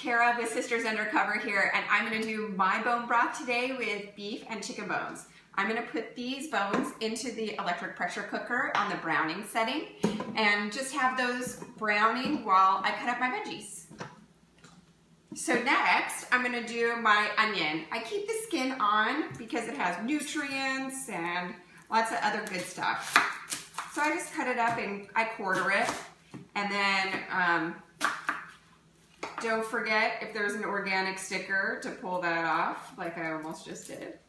Kara with Sisters Undercover here, and I'm going to do my bone broth today with beef and chicken bones. I'm going to put these bones into the electric pressure cooker on the browning setting and just have those browning while I cut up my veggies. So next, I'm going to do my onion. I keep the skin on because it has nutrients and lots of other good stuff. So I just cut it up and I quarter it, and then don't forget, if there's an organic sticker, to pull that off, like I almost just did.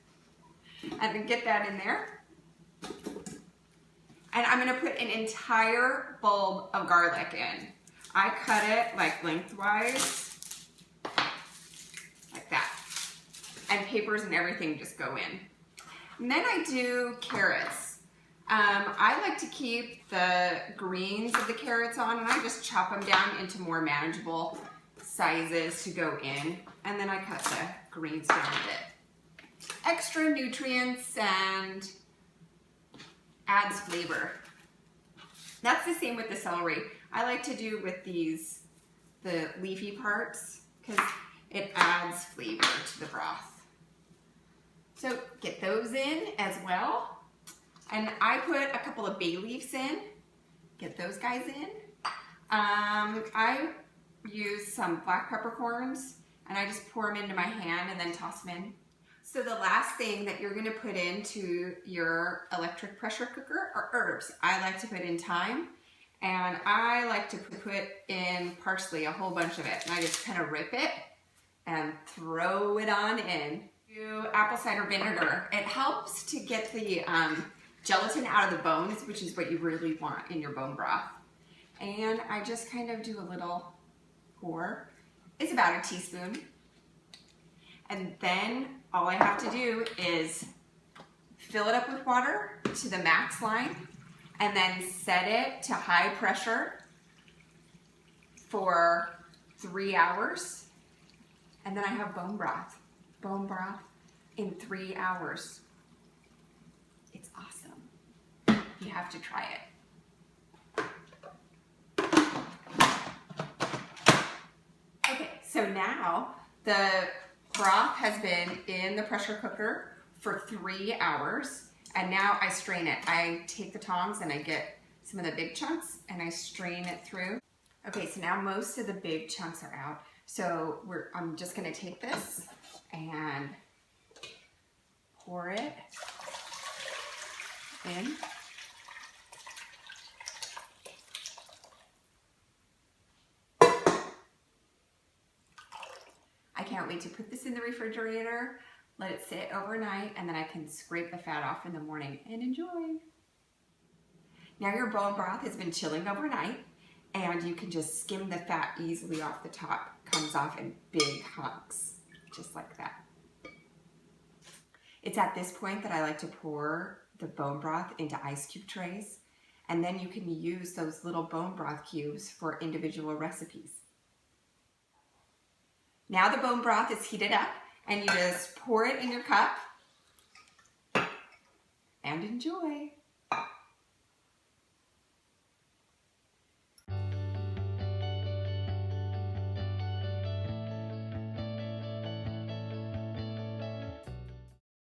And then get that in there. And I'm gonna put an entire bulb of garlic in. I cut it like lengthwise, like that. And papers and everything just go in. And then I do carrots. I like to keep the greens of the carrots on, and I just chop them down into more manageable sizes to go in, and then I cut the greens down a bit. Extra nutrients and adds flavor. That's the same with the celery. I like to do with these, the leafy parts, because it adds flavor to the broth. So get those in as well. And I put a couple of bay leaves in. Get those guys in. I use some black peppercorns, and I just pour them into my hand and then toss them in. So the last thing that you're gonna put into your electric pressure cooker are herbs. I like to put in thyme, and I like to put in parsley, a whole bunch of it. And I just kind of rip it and throw it on in. Do apple cider vinegar. It helps to get the gelatin out of the bones, which is what you really want in your bone broth. And I just kind of do a little pour. It's about a teaspoon. And then all I have to do is fill it up with water to the max line, and then set it to high pressure for 3 hours. And then I have bone broth. Bone broth in 3 hours. It's awesome. You have to try it. Okay, so now the broth has been in the pressure cooker for 3 hours, and now I strain it. I take the tongs and I get some of the big chunks and I strain it through. Okay, so now most of the big chunks are out. So I'm just gonna take this and pour it in. I can't wait to put this in the refrigerator, let it sit overnight, and then I can scrape the fat off in the morning and enjoy. Now your bone broth has been chilling overnight, and you can just skim the fat easily off the top. Comes off in big hunks, just like that. It's at this point that I like to pour the bone broth into ice cube trays, and then you can use those little bone broth cubes for individual recipes. Now the bone broth is heated up, and you just pour it in your cup and enjoy.